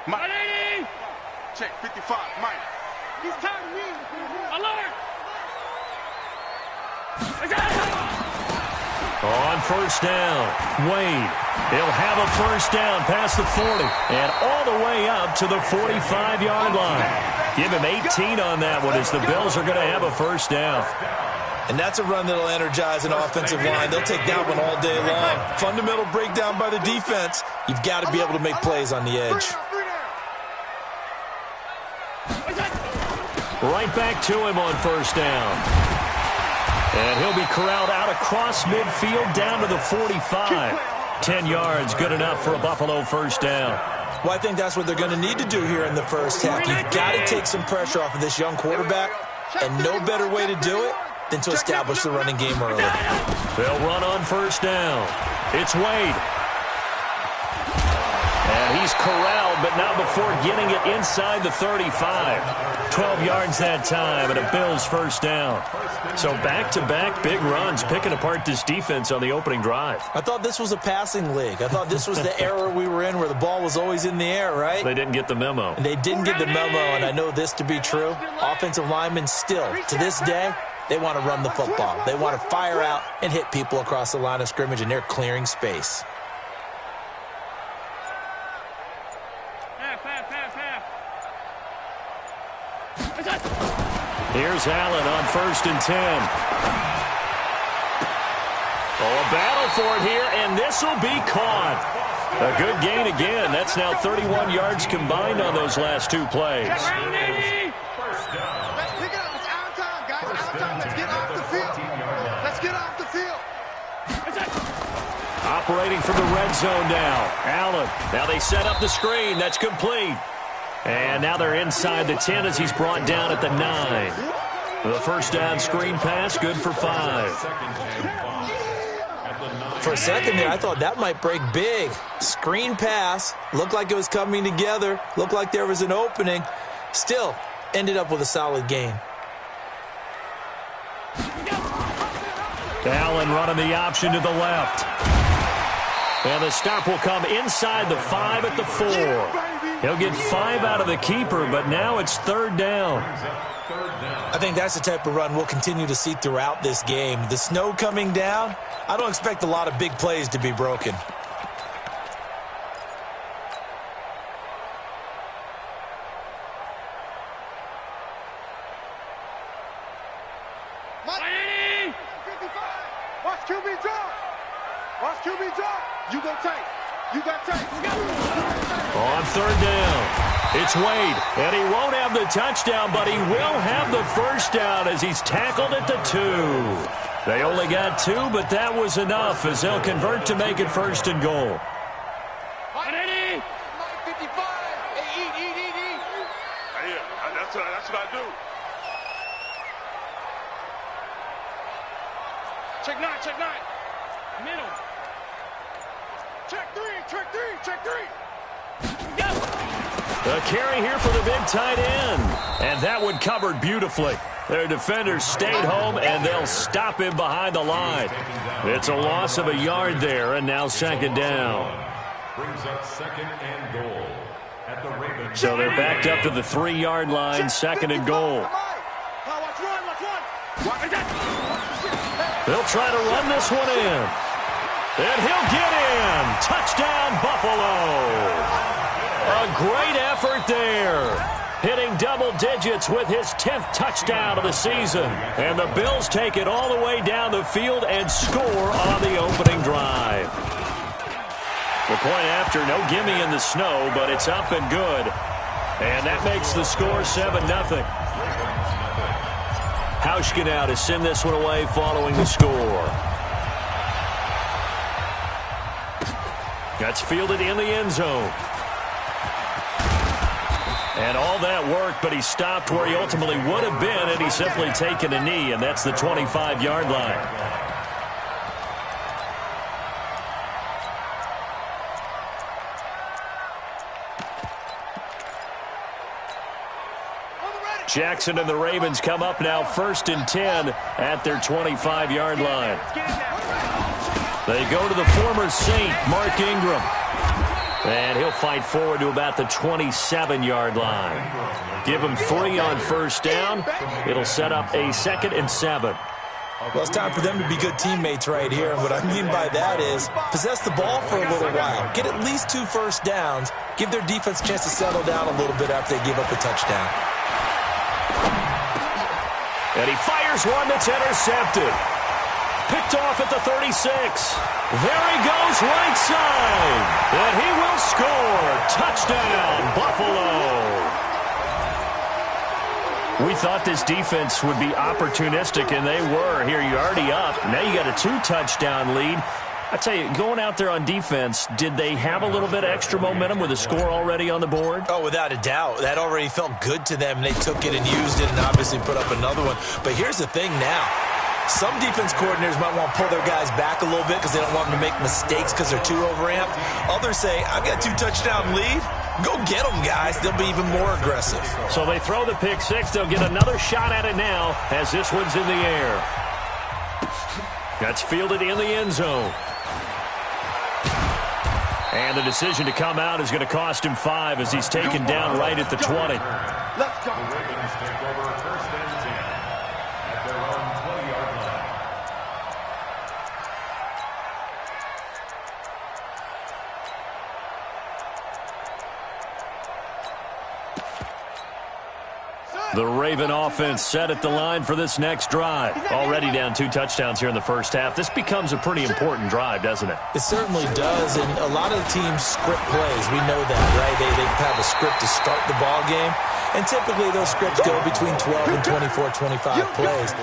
Mike. Check 55, Mike. He's tired me. Alert. On first down, Wade. He'll have a first down past the 40 and all the way up to the 45-yard line. Give him 18 on that one as the Bills are going to have a first down. And that's a run that'll energize an offensive line. They'll take that one all day long. Fundamental breakdown by the defense. You've got to be able to make plays on the edge. Right back to him on first down. And he'll be corralled out across midfield down to the 45. 10 yards, good enough for a Buffalo first down. Well, I think that's what they're going to need to do here in the first half. You've got to take some pressure off of this young quarterback, and no better way to do it than to establish the running game early. They'll run on first down. It's Wade. And he's corralled, but not before getting it inside the 35. 12 yards that time, and a Bills first down. So back-to-back big runs, picking apart this defense on the opening drive. I thought this was a passing league. I thought this was the era we were in where the ball was always in the air, right? They didn't get the memo. And they didn't get the memo, and I know this to be true. Offensive linemen still, to this day, they want to run the football. They want to fire out and hit people across the line of scrimmage, and they're clearing space. Here's Allen on first and 10. Oh, a battle for it here, and this will be caught. A good gain again. That's now 31 yards combined on those last two plays. Let's pick it up. It's our time, guys. Our time. Let's get off the field. Let's get off the field. Operating from the red zone now. Allen. Now they set up the screen. That's complete. And now they're inside the 10 as he's brought down at the 9. The first down screen pass, good for 5. For a second there, I thought that might break big. Screen pass, looked like it was coming together, looked like there was an opening. Still, ended up with a solid gain. Allen running the option to the left. And the stop will come inside the 5 at the 4. He'll get 5 out of the keeper, but now it's third down. I think that's the type of run we'll continue to see throughout this game. The snow coming down, I don't expect a lot of big plays to be broken. Watch QB drop. Watch QB drop. You go tight. You got tight. On third down, it's Wade, and he won't have the touchdown, but he will have the first down as he's tackled at the 2. They only got 2, but that was enough as they'll convert to make it first and goal. Mike 55. Hey, eat. Yeah, that's what I do. Check 9. Middle. Check 3. A carry here for the big tight end. And that one covered beautifully. Their defenders stayed home, and they'll stop him behind the line. It's a loss of a yard there, and now second down. Brings up second and goal at the Ravens. So they're backed up to the 3-yard line, second and goal. They'll try to run this one in. And he'll get in. Touchdown, Buffalo. A great effort there. Hitting double digits with his 10th touchdown of the season. And the Bills take it all the way down the field and score on the opening drive. The point after, no gimme in the snow, but it's up and good. And that makes the score 7-0. Hauschka now to send this one away following the score. That's fielded in the end zone. And all that worked, but he stopped where he ultimately would have been, and he's simply taken a knee, and that's the 25-yard line. Jackson and the Ravens come up now first and 10 at their 25-yard line. They go to the former Saint, Mark Ingram. And he'll fight forward to about the 27-yard line. Give him 3 on first down. It'll set up a 2nd and 7. Well, it's time for them to be good teammates right here. And what I mean by that is possess the ball for a little while. Get at least 2 first downs. Give their defense a chance to settle down a little bit after they give up a touchdown. And he fires one that's intercepted. Picked off at the 36. There he goes right side. And he will score. Touchdown, Buffalo. We thought this defense would be opportunistic, and they were. Here, you're already up. Now you got a 2-touchdown lead. I tell you, going out there on defense, did they have a little bit of extra momentum with a score already on the board? Oh, without a doubt. That already felt good to them. They took it and used it and obviously put up another one. But here's the thing now. Some defense coordinators might want to pull their guys back a little bit because they don't want them to make mistakes because they're too overamped. Others say, I've got a 2-touchdown lead. Go get them, guys. They'll be even more aggressive. So they throw the pick 6. They'll get another shot at it now as this one's in the air. That's fielded in the end zone. And the decision to come out is going to cost him 5 as he's taken down right at the 20. Let's go. The Ravens take over 1st and 10 at their own 20-yard line. The Raven offense set at the line for this next drive. Already down 2 touchdowns here in the first half. This becomes a pretty important drive, doesn't it? It certainly does, and a lot of the teams script plays. We know that, right? They have a script to start the ball game, and typically those scripts go between 12 and 24, 25 plays.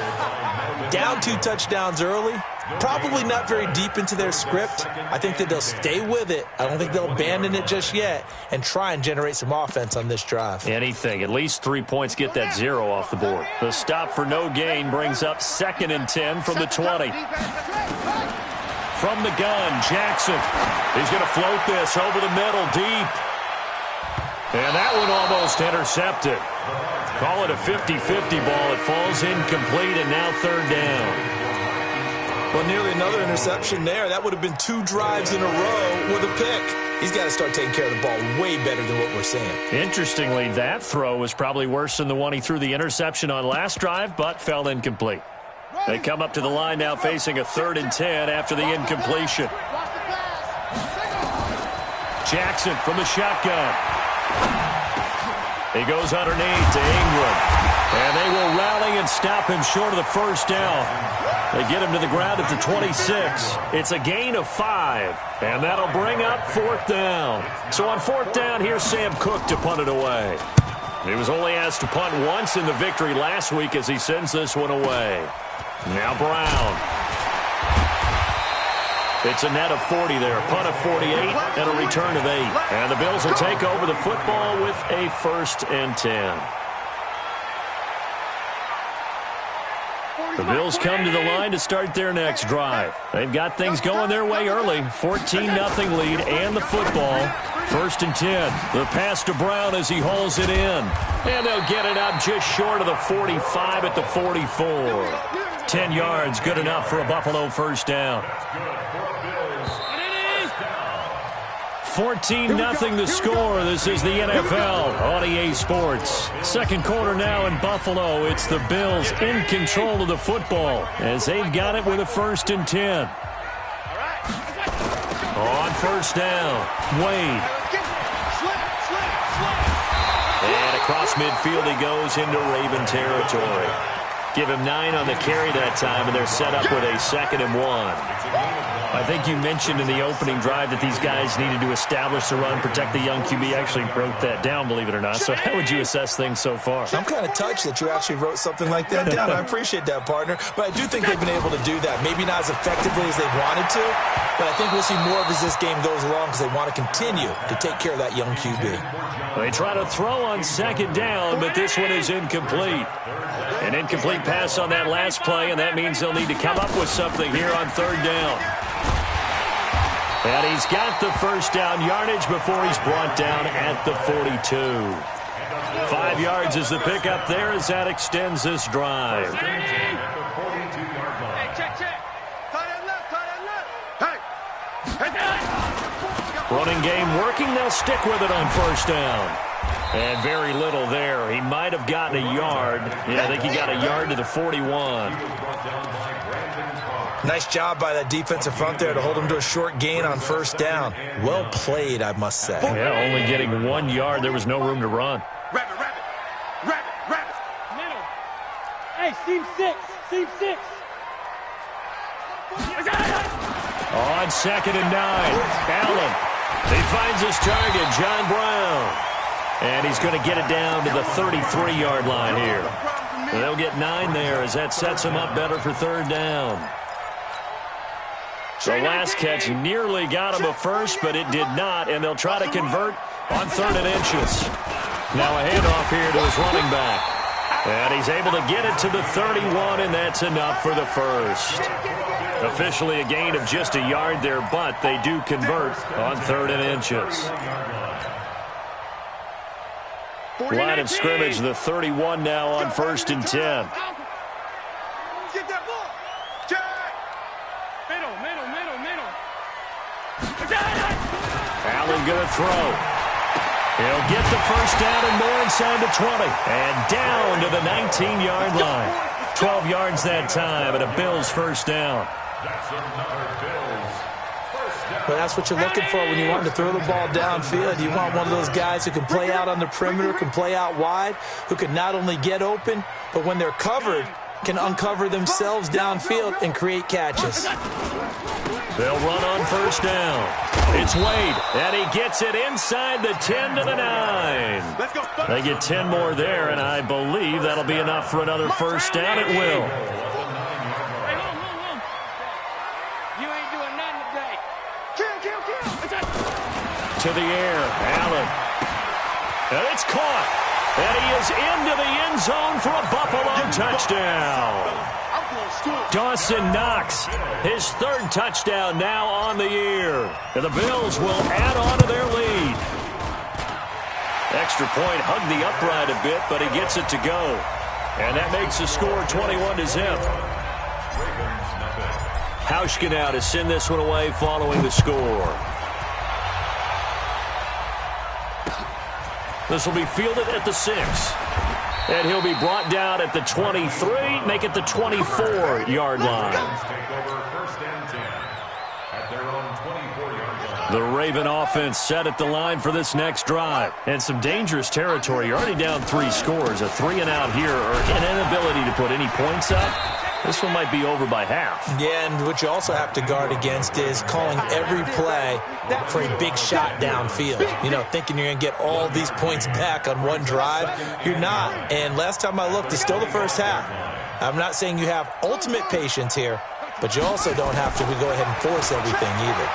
Down 2 touchdowns early, probably not very deep into their script. I think that they'll stay with it. I don't think they'll abandon it just yet and try and generate some offense on this drive. Anything. At least 3 points. Get that 0 off the board. The stop for no gain brings up 2nd and 10 from the 20. From the gun, Jackson. He's going to float this over the middle, deep. And that one almost intercepted. Call it a 50-50 ball. It falls incomplete, and now 3rd down. Well, nearly another interception there. That would have been 2 drives in a row with a pick. He's got to start taking care of the ball way better than what we're seeing. Interestingly, that throw was probably worse than the one he threw the interception on last drive, but fell incomplete. They come up to the line now facing a 3rd and 10 after the incompletion. Jackson from the shotgun. He goes underneath to Ingram. And they will rally and stop him short of the first down. They get him to the ground at the 26. It's a gain of 5. And that'll bring up 4th down. So on 4th down, here's Sam Cook to punt it away. He was only asked to punt once in the victory last week as he sends this one away. Now Brown. It's a net of 40 there. Punt of 48 and a return of 8. And the Bills will take over the football with a 1st and 10. The Bills come to the line to start their next drive. They've got things going their way early. 14-0 lead and the football. 1st and 10. The pass to Brown as he hauls it in. And they'll get it up just short of the 45 at the 44. 10 yards, good enough for a Buffalo first down. 14-0 the score. This is the NFL on EA Sports. Second quarter now in Buffalo. It's the Bills in control of the football as they've got it with a 1st and 10. On first down, Wade. And across midfield he goes into Raven territory. Give him 9 on the carry that time, and they're set up with a 2nd and 1. I think you mentioned in the opening drive that these guys needed to establish the run, protect the young QB. I actually wrote that down, believe it or not. So how would you assess things so far? I'm kind of touched that you actually wrote something like that down. I appreciate that, partner. But I do think they've been able to do that. Maybe not as effectively as they wanted to, but I think we'll see more of as this game goes along because they want to continue to take care of that young QB. They try to throw on 2nd down, but this one is incomplete. An incomplete pass on that last play, and that means they'll need to come up with something here on 3rd down. And he's got the first down yardage before he's brought down at the 42. 5 yards is the pickup there as that extends this drive. Hey, check. Tight end left. Hey. Running game working. They'll stick with it on first down. And very little there. He might have gotten a yard. Yeah, I think he got a yard to the 41. Nice job by that defensive front there to hold him to a short gain on first down. Well played, I must say. Yeah, only getting 1 yard. There was no room to run. Rabbit, rabbit. Rabbit, rabbit. Middle. Hey, seam 6. Seam 6. On 2nd and 9. Allen. He finds his target, John Brown. And he's going to get it down to the 33-yard line here. They'll get 9 there as that sets him up better for third down. The last catch nearly got him a first, but it did not, and they'll try to convert on 3rd and inches. Now a handoff here to his running back. And he's able to get it to the 31, and that's enough for the first. Officially a gain of just a yard there, but they do convert on 3rd and inches. Line of scrimmage, the 31 now on 1st and 10. Get that ball. Jack. Middle. Allen going to throw. He'll get the first down and more inside the 20. And down to the 19-yard line. 12 yards that time, and a Bills first down. That's another Bills first down. Well, that's what you're looking for when you want to throw the ball downfield. You want one of those guys who can play out on the perimeter, can play out wide, who can not only get open, but when they're covered, can uncover themselves downfield and create catches. They'll run on first down. It's Wade, and he gets it inside the 10 to the 9. They get 10 more there, and I believe that'll be enough for another first down. It will. Hey, hold. You ain't doing nothing today. Kill. To the air, Allen. And it's caught. And he is into the end zone for a Buffalo touchdown. Dawson Knox, his 3rd touchdown now on the year. And the Bills will add on to their lead. Extra point hugged the upright a bit, but he gets it to go. And that makes the score 21-0. Hauschka now to send this one away following the score. This will be fielded at the 6. And he'll be brought down at the 23, make it the 24-yard line. Take over 1st and 10 at their own 24-yard line. The Raven offense set at the line for this next drive. And some dangerous territory. You're already down 3 scores. A 3-and-out here, or an inability to put any points up. This one might be over by half. Yeah, and what you also have to guard against is calling every play for a big shot downfield. You know, thinking you're going to get all these points back on one drive. You're not. And last time I looked, it's still the first half. I'm not saying you have ultimate patience here, but you also don't have to go ahead and force everything either.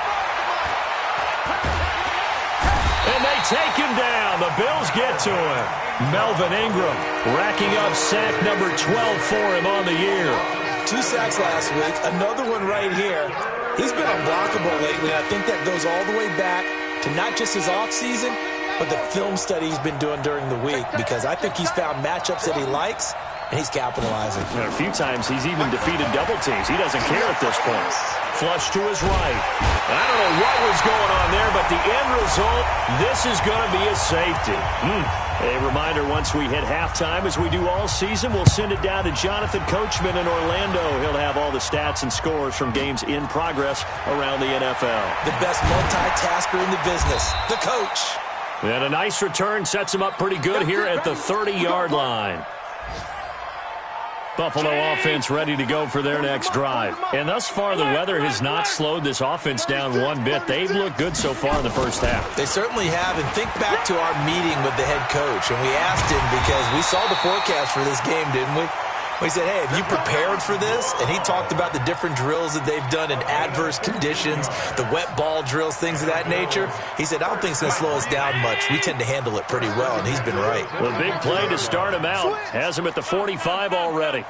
And they take him down. The Bills get to him. Melvin Ingram racking up sack number 12 for him on the year. 2 sacks last week, another one right here. He's been unblockable lately. I think that goes all the way back to not just his offseason, but the film study he's been doing during the week, because I think he's found matchups that he likes, and he's capitalizing. And a few times he's even defeated double teams. He doesn't care at this point. Flush to his right. I don't know what was going on there, but the end result, this is going to be a safety. A reminder, once we hit halftime, as we do all season, we'll send it down to Jonathan Coachman in Orlando. He'll have all the stats and scores from games in progress around the NFL. The best multitasker in the business, the coach. And a nice return sets him up pretty good here at the 30-yard line. Buffalo offense ready to go for their next drive. And thus far, the weather has not slowed this offense down one bit. They've looked good so far in the first half. They certainly have. And think back to our meeting with the head coach. And we asked him, because we saw the forecast for this game, didn't we? We said, hey, have you prepared for this? And he talked about the different drills that they've done in adverse conditions, the wet ball drills, things of that nature. He said, I don't think it's going to slow us down much. We tend to handle it pretty well, and he's been right. The big play to start him out. Has him at the 45 already.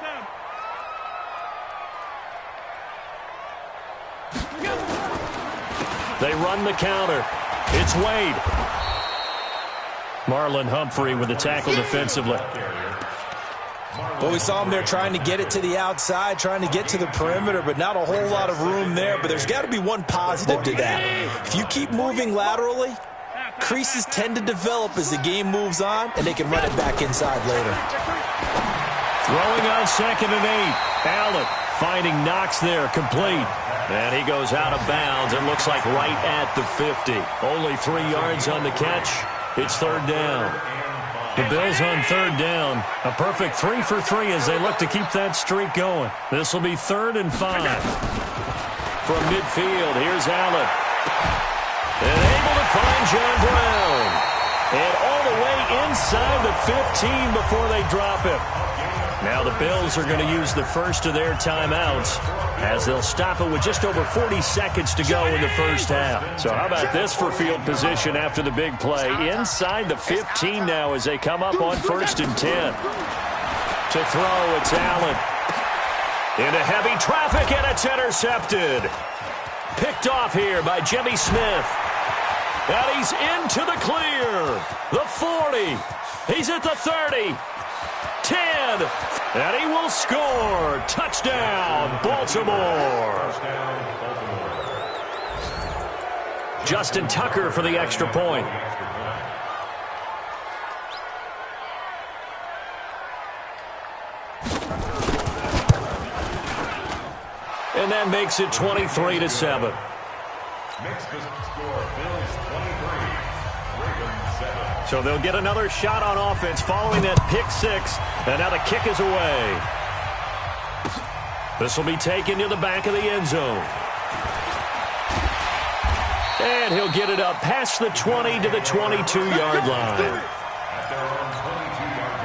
They run the counter. It's Wade. Marlon Humphrey with the tackle defensively. But we saw him there trying to get it to the outside, trying to get to the perimeter, but not a whole lot of room there. But there's got to be one positive to that. If you keep moving laterally, creases tend to develop as the game moves on, and they can run it back inside later. Throwing on 2nd and 8. Allen finding Knox there, complete. And he goes out of bounds. It looks like right at the 50. Only 3 yards on the catch. It's 3rd down. The Bills on 3rd down. A perfect 3 for 3 as they look to keep that streak going. This will be 3rd and 5. From midfield, here's Allen. And able to find John Brown. And all the way inside the 15 before they drop him. Now the Bills are going to use the first of their timeouts as they'll stop it with just over 40 seconds to go in the first half. So how about this for field position after the big play? Inside the 15 now as they come up on 1st and 10. To throw, it's Allen. Into heavy traffic, and it's intercepted. Picked off here by Jimmy Smith. And he's into the clear. The 40. He's at the 30. 10, and he will score. Touchdown, Baltimore. Justin Tucker for the extra point. And that makes it 23-7. Makes the score Bills 23. So they'll get another shot on offense following that pick 6. And now the kick is away. This will be taken to the back of the end zone. And he'll get it up past the 20 to the 22-yard line. At their own 22-yard line.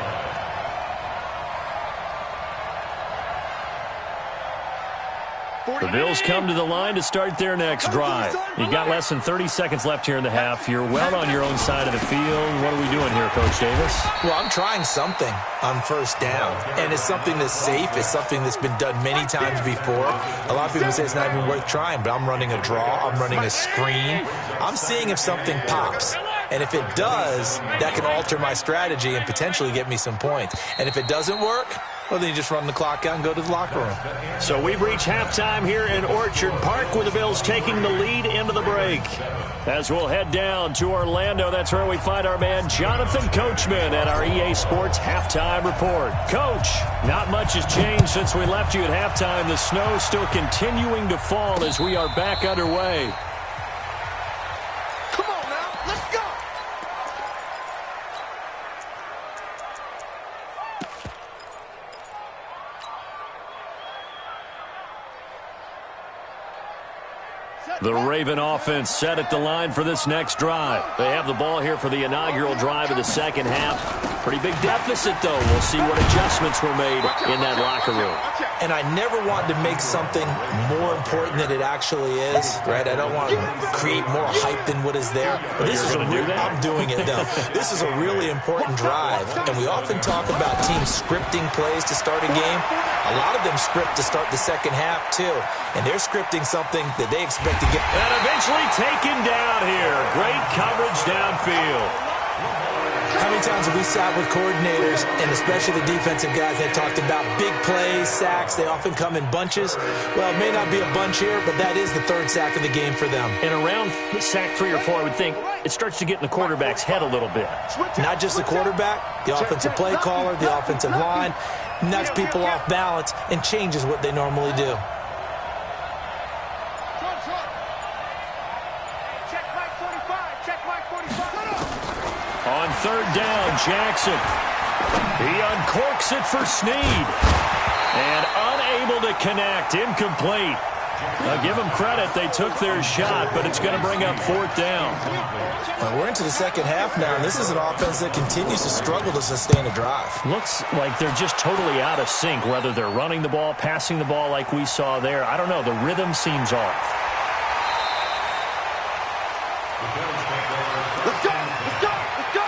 The Bills come to the line to start their next drive. You got less than 30 seconds left here in the half. You're well on your own side of the field. What are we doing here, Coach Davis? Well, I'm trying something on 1st down, and it's something that's safe. It's something that's been done many times before. A lot of people say it's not even worth trying, but I'm running a draw. I'm running a screen. I'm seeing if something pops. And if it does, that can alter my strategy and potentially get me some points. And if it doesn't work, well, then you just run the clock out and go to the locker room. So we've reached halftime here in Orchard Park with the Bills taking the lead into the break. As we'll head down to Orlando, that's where we find our man Jonathan Coachman at our EA Sports Halftime Report. Coach, not much has changed since we left you at halftime. The snow still continuing to fall as we are back underway. Come on now, let's go. The Raven offense set at the line for this next drive. They have the ball here for the inaugural drive of the second half. Pretty big deficit, though. We'll see what adjustments were made in that locker room. And I never want to make something more important than it actually is, right? I don't want to create more hype than what is there. But this is I'm doing it, though. This is a really important drive, and we often talk about teams scripting plays to start a game. A lot of them script to start the second half, too. And they're scripting something that they expect to get. And eventually taken down here. Great coverage downfield. How many times have we sat with coordinators, and especially the defensive guys, they've talked about big plays, sacks. They often come in bunches. Well, it may not be a bunch here, but that is the 3rd sack of the game for them. And around sack 3 or 4, I would think it starts to get in the quarterback's head a little bit. Not just the quarterback, the offensive play caller, the offensive line, knocks people off balance and changes what they normally do. On 3rd down, Jackson. He uncorks it for Snead. And unable to connect. Incomplete. Now, give them credit. They took their shot, but it's going to bring up 4th down. Well, we're into the second half now, and this is an offense that continues to struggle to sustain a drive. Looks like they're just totally out of sync, whether they're running the ball, passing the ball like we saw there. I don't know. The rhythm seems off. Let's go, let's go, let's go.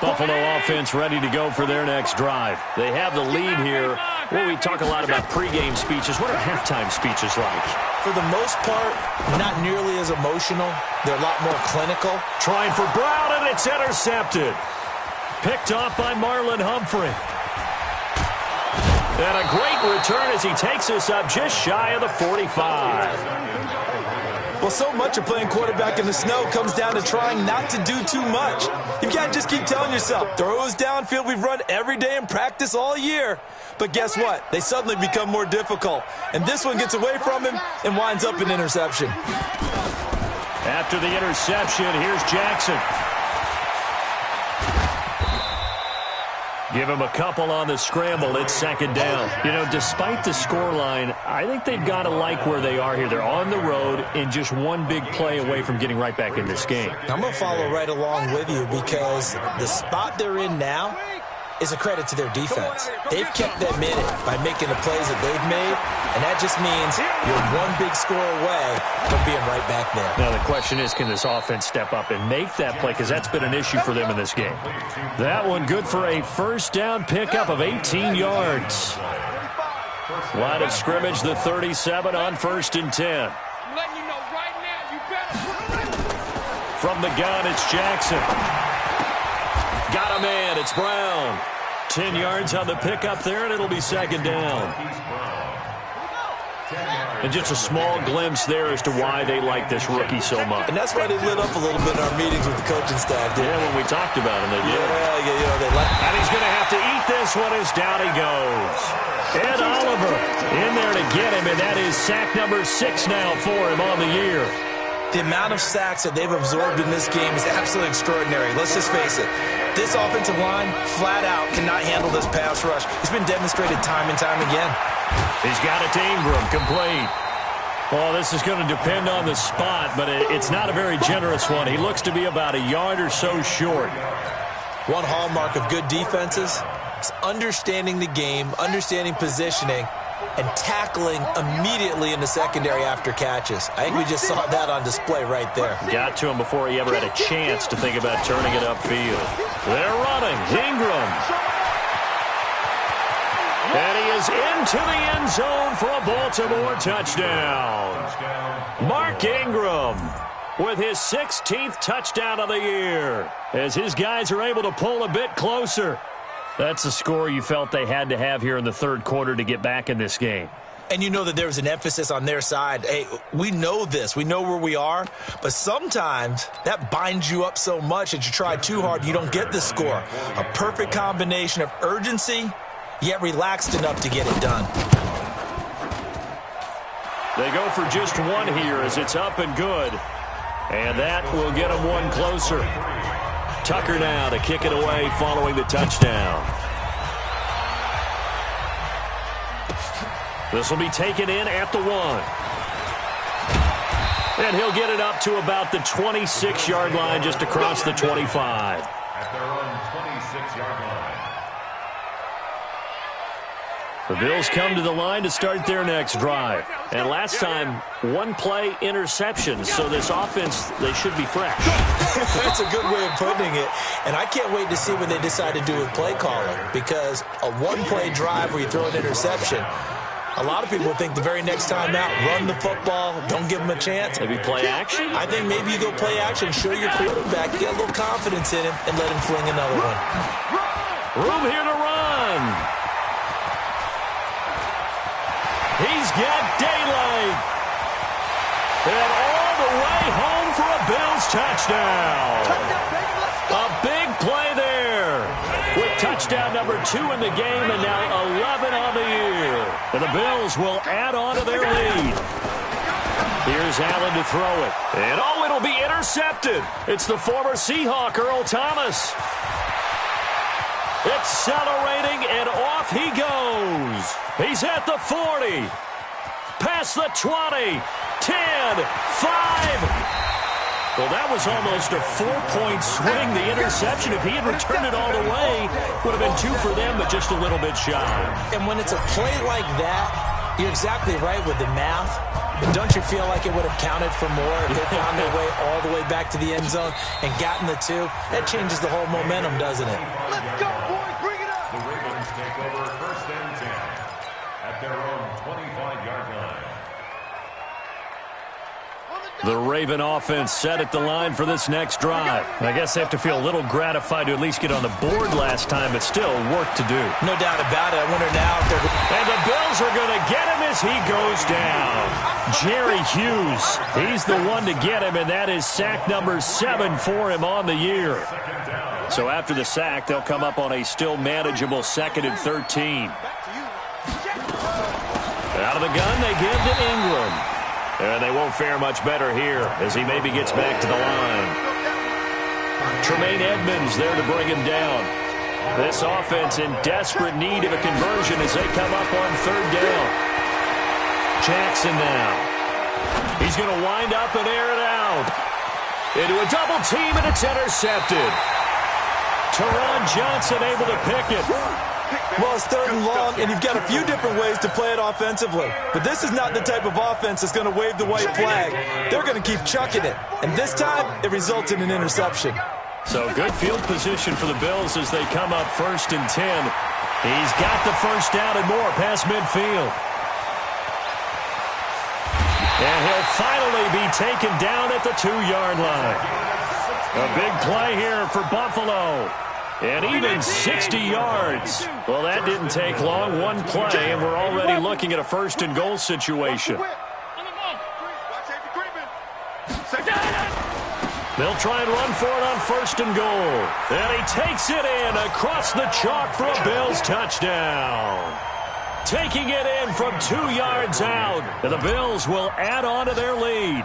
Buffalo offense ready to go for their next drive. They have the lead here. Well, we talk a lot about pregame speeches. What are halftime speeches like? For the most part, not nearly as emotional. They're a lot more clinical. Trying for Brown, and it's intercepted. picked off by Marlon Humphrey. And a great return as he takes us up just shy of the 45. Well, so much of playing quarterback in the snow comes down to trying not to do too much. You can't just keep telling yourself, throws downfield we've run every day in practice all year. But guess what? They suddenly become more difficult. And this one gets away from him and winds up an interception. After the interception, here's Jackson. Give him a couple on the scramble. It's second down. You know, despite the scoreline, I think they've got to like where they are here. They're on the road and just one big play away from getting right back in this game. I'm going to follow right along with you because the spot they're in now is a credit to their defense. They've kept them in it by making the plays that they've made, and that just means you're one big score away from being right back there. Now, the question is, can this offense step up and make that play? Because that's been an issue for them in this game. That one good for a first down pickup of 18 yards. Line of scrimmage, the 37 on 1st and 10. I'm letting you know right now, you better. From the gun, it's Jackson. Got a man, it's Brown. 10 yards on the pickup there, and it'll be second down. And just a small glimpse there as to why they like this rookie so much. And that's why they lit up a little bit in our meetings with the coaching staff. Yeah, when we talked about him, they did. Yeah, you know, they like. And he's going to have to eat this one as down he goes. Ed Oliver in there to get him, and that is sack number 6 now for him on the year. The amount of sacks that they've absorbed in this game is absolutely extraordinary. Let's just face it. This offensive line, flat out, cannot handle this pass rush. It's been demonstrated time and time again. He's got it to Ingram, complete. Well, this is going to depend on the spot, but it's not a very generous one. He looks to be about a yard or so short. One hallmark of good defenses is understanding the game, understanding positioning, and tackling immediately in the secondary after catches. I think we just saw that on display right there. Got to him before he ever had a chance to think about turning it upfield. They're running. Ingram. And he is into the end zone for a Baltimore touchdown. Mark Ingram with his 16th touchdown of the year as his guys are able to pull a bit closer. That's the score you felt they had to have here in the third quarter to get back in this game. And you know that there was an emphasis on their side. Hey, we know this. We know where we are. But sometimes that binds you up so much that you try too hard, you don't get the score. A perfect combination of urgency, yet relaxed enough to get it done. They go for just one here as it's up and good. And that will get them one closer. Tucker now to kick it away following the touchdown. This will be taken in at the 1. And he'll get it up to about the 26-yard line just across the 25. At their own 26-yard line. The Bills come to the line to start their next drive. And last time, one play interception. So this offense, they should be fresh. That's a good way of putting it. And I can't wait to see what they decide to do with play calling. Because a one-play drive where you throw an interception, a lot of people think the very next time out, run the football, don't give them a chance. Maybe play action? I think maybe you go play action, show your quarterback, get a little confidence in him, and let him fling another one. Room here to run. He's got daylight. And all the way home for a Bills touchdown. A big play there. With touchdown number 2 in the game and now 11 on the year. And the Bills will add on to their lead. Here's Allen to throw it. And oh, it'll be intercepted. It's the former Seahawk, Earl Thomas. Accelerating, and off he goes. He's at the 40. Past the 20. 10. 5. Well, that was almost a 4-point swing, the interception. If he had returned it all the way, would have been 2 for them, but just a little bit shy. And when it's a play like that, you're exactly right with the math. But don't you feel like it would have counted for more if they found their way all the way back to the end zone and gotten the 2? That changes the whole momentum, doesn't it? Let's go, boys. Bring it up. The Ravens take over 1st and 10 at their own 25-yard line. The Raven offense set at the line for this next drive. I guess they have to feel a little gratified to at least get on the board last time, but still work to do. No doubt about it. I wonder now if they're... And the Bills are going to get him as he goes down. Jerry Hughes, he's the one to get him, and that is sack number 7 for him on the year. So after the sack, they'll come up on a still manageable 2nd and 13. Out of the gun, they give to Ingram. And they won't fare much better here as he maybe gets back to the line. Tremaine Edmonds there to bring him down. This offense in desperate need of a conversion as they come up on 3rd down. Jackson now. He's going to wind up and air it out. Into a double team, and it's intercepted. Teron Johnson able to pick it. Well, it's 3rd and long, and you've got a few different ways to play it offensively. But this is not the type of offense that's going to wave the white flag. They're going to keep chucking it. And this time, it results in an interception. So good field position for the Bills as they come up 1st and 10. He's got the 1st down and more past midfield. And he'll finally be taken down at the 2-yard line. A big play here for Buffalo. And even 60 yards. Well, that didn't take long. One play, and we're already looking at a 1st and goal situation. They'll try and run for it on 1st and goal. And he takes it in across the chalk for a Bills touchdown. Taking it in from 2 yards out. And the Bills will add on to their lead.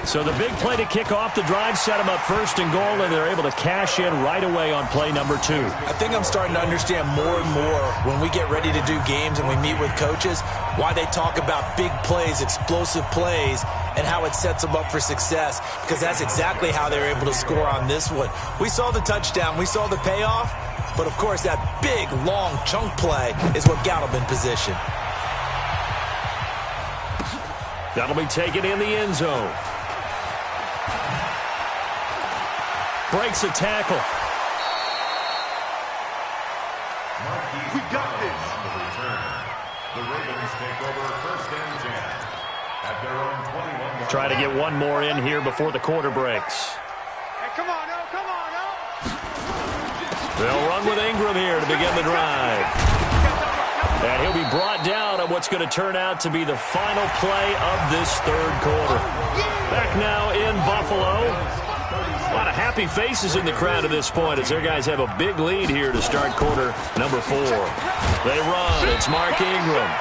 So the big play to kick off the drive set them up 1st and goal, and they're able to cash in right away on play number 2. I think I'm starting to understand more and more when we get ready to do games and we meet with coaches why they talk about big plays, explosive plays, and how it sets them up for success, because that's exactly how they were able to score on this one. We saw the touchdown. We saw the payoff. But, of course, that big, long chunk play is what got them in position. That'll be taken in the end zone. Breaks a tackle. We got this. The Ravens take over 1st and 10 at their own 21. Try to get one more in here before the quarter breaks. Hey, come on, no, come on, no. They'll run with Ingram here to begin the drive. And he'll be brought down on what's going to turn out to be the final play of this 3rd quarter. Back now in Buffalo. A lot of happy faces in the crowd at this point as their guys have a big lead here to start quarter number 4. They run. It's Mark Ingram.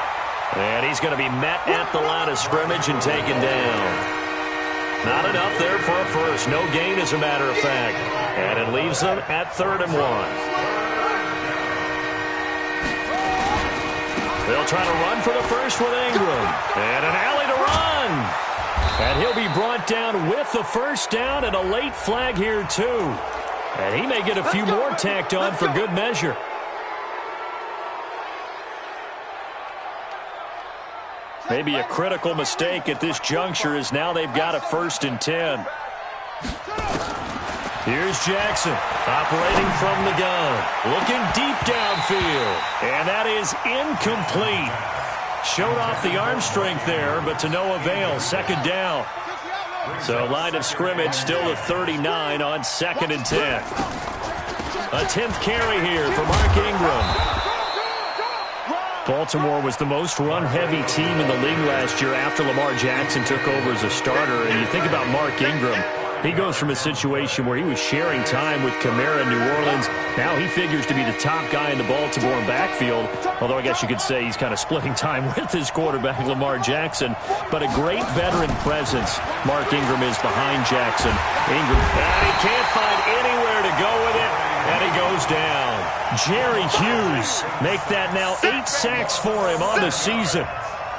And he's going to be met at the line of scrimmage and taken down. Not enough there for a first. No gain, as a matter of fact. And it leaves them at 3rd and 1. They'll try to run for the first with Ingram. And an alley to run. And he'll be brought down with the 1st down and a late flag here, too. And he may get a few more tacked on for good measure. Maybe a critical mistake at this juncture as now they've got a 1st and 10. Here's Jackson operating from the gun. Looking deep downfield. And that is incomplete. Showed off the arm strength there, but to no avail. 2nd down. So line of scrimmage still to 39 on 2nd and 10. A 10th carry here for Mark Ingram. Baltimore was the most run-heavy team in the league last year after Lamar Jackson took over as a starter. And you think about Mark Ingram. He goes from a situation where he was sharing time with Kamara in New Orleans. Now he figures to be the top guy in the Baltimore backfield, although I guess you could say he's kind of splitting time with his quarterback, Lamar Jackson. But a great veteran presence, Mark Ingram is behind Jackson. Ingram, and he can't find anywhere to go with it, and he goes down. Jerry Hughes make that now 8 sacks for him on the season.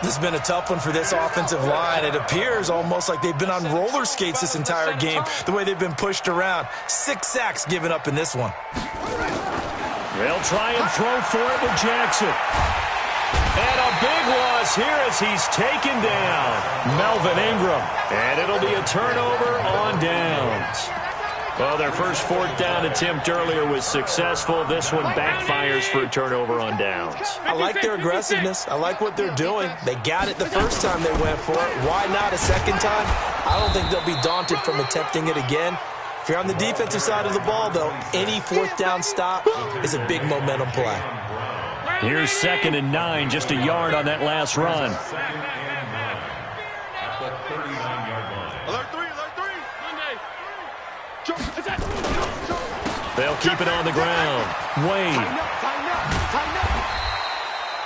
This has been a tough one for this offensive line. It appears almost like they've been on roller skates this entire game, the way they've been pushed around. 6 sacks given up in this one. They'll try and throw for it with Jackson. And a big loss here as he's taken down. Melvin Ingram. And it'll be a turnover on downs. Well, their first fourth down attempt earlier was successful. This one backfires for a turnover on downs. I like their aggressiveness. I like what they're doing. They got it the first time they went for it. Why not a second time? I don't think they'll be daunted from attempting it again. If you're on the defensive side of the ball, though, any fourth down stop is a big momentum play. Here's 2nd and 9, just a yard on that last run. They'll keep it on the ground. Wade.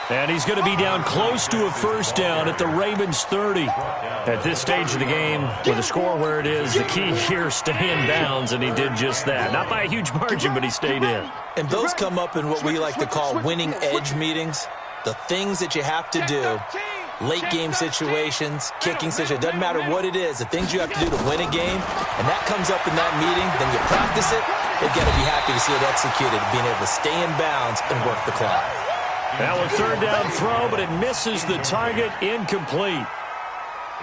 And he's going to be down close to a first down at the Ravens 30. At this stage of the game, with the score where it is, the key here, stay in bounds, and he did just that. Not by a huge margin, but he stayed in. And those come up in what we like to call winning edge meetings. The things that you have to do, late game situations, kicking situations, doesn't matter what it is, the things you have to do to win a game, and that comes up in that meeting, then you practice it, you've got to be happy to see it executed, being able to stay in bounds and work the clock. Now a third down throw, but it misses the target, incomplete.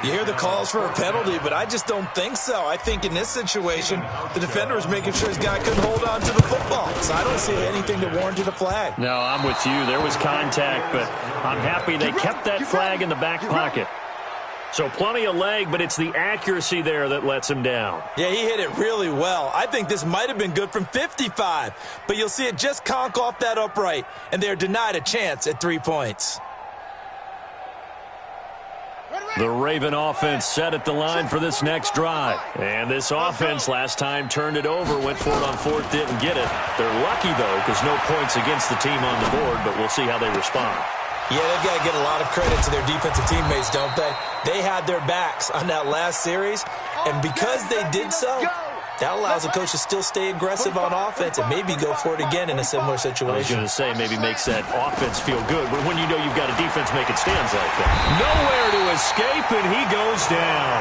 You hear the calls for a penalty, but I just don't think so. I think in this situation, the defender is making sure his guy couldn't hold on to the football. So I don't see anything that warranted a flag. No, I'm with you. There was contact, but I'm happy they kept that flag in the back pocket. So plenty of leg, but it's the accuracy there that lets him down. Yeah, he hit it really well. I think this might have been good from 55, but you'll see it just conk off that upright, and they're denied a chance at 3 points. The Raven offense set at the line for this next drive. And this offense last time turned it over, went for it on fourth, didn't get it. They're lucky, though, because no points against the team on the board, but we'll see how they respond. Yeah, they've got to get a lot of credit to their defensive teammates, don't they? They had their backs on that last series, and because they did so, that allows the coach to still stay aggressive on offense and maybe go for it again in a similar situation. I was going to say maybe makes that offense feel good, but when you know you've got a defense making stands like that. Nowhere to escape, and he goes down.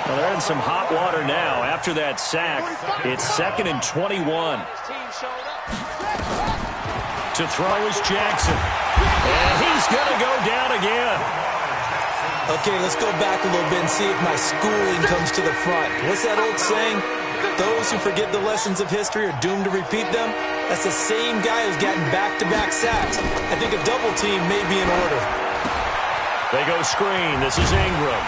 Well, they're in some hot water now. After that sack, it's 2nd and 21. To throw is Jackson. And he's going to go down again. Okay, let's go back a little bit and see if my schooling comes to the front. What's that old saying? Those who forget the lessons of history are doomed to repeat them. That's the same guy who's gotten back-to-back sacks. I think a double team may be in order. They go screen. This is Ingram.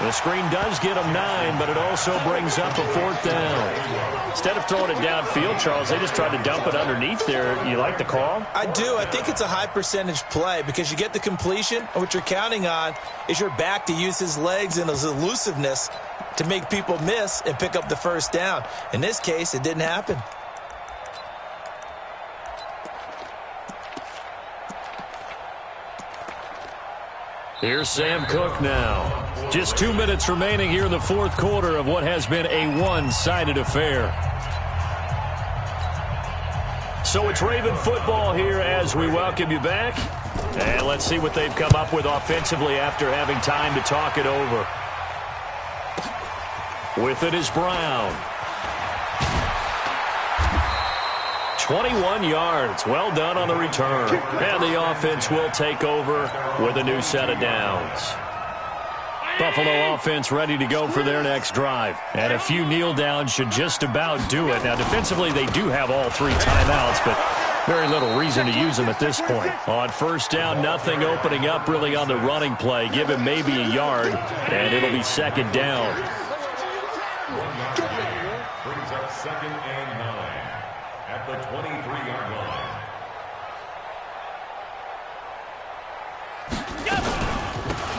The screen does get him 9, but it also brings up a fourth down. Instead of throwing it downfield, Charles, they just tried to dump it underneath there. You like the call? I do. I think it's a high percentage play because you get the completion, and what you're counting on is your back to use his legs and his elusiveness to make people miss and pick up the first down. In this case, it didn't happen. Here's Sam Cook now. Just 2 minutes remaining here in the fourth quarter of what has been a one-sided affair. So it's Raven football here as we welcome you back. And let's see what they've come up with offensively after having time to talk it over. With it is Brown. 21 yards. Well done on the return. And the offense will take over with a new set of downs. Buffalo offense ready to go for their next drive. And a few kneel downs should just about do it. Now, defensively, they do have all 3 timeouts, but very little reason to use them at this point. On first down, nothing opening up really on the running play. Give him maybe a yard, and it'll be 2nd down. Brings up 2nd and 9 at the 23-yard line.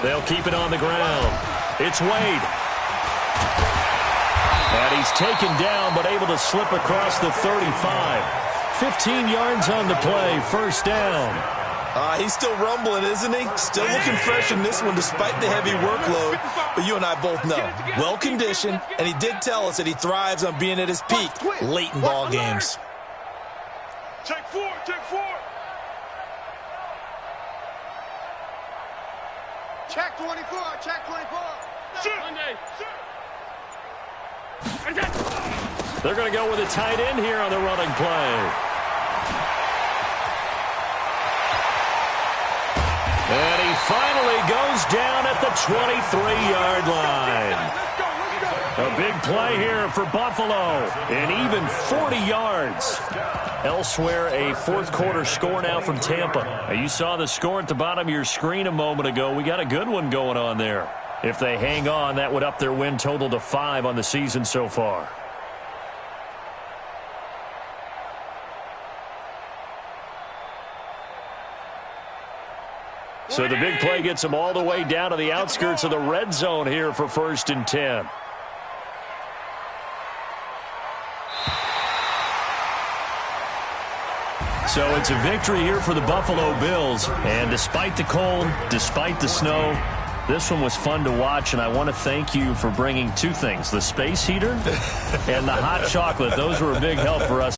They'll keep it on the ground. It's Wade. And he's taken down, but able to slip across the 35. 15 yards on the play, first down. He's still rumbling, isn't he? Still looking fresh in this one despite the heavy workload. But you and I both know, well-conditioned, and he did tell us that he thrives on being at his peak late in ball games. Check 4, check 4. Check 24, check 24. They're going to go with a tight end here on the running play. And he finally goes down at the 23-yard line. A big play here for Buffalo, and even 40 yards. Elsewhere, a fourth-quarter score now from Tampa. You saw the score at the bottom of your screen a moment ago. We got a good one going on there. If they hang on, that would up their win total to 5 on the season so far. So the big play gets them all the way down to the outskirts of the red zone here for 1st and 10. So it's a victory here for the Buffalo Bills. And despite the cold, despite the snow, this one was fun to watch. And I want to thank you for bringing 2 things, the space heater and the hot chocolate. Those were a big help for us.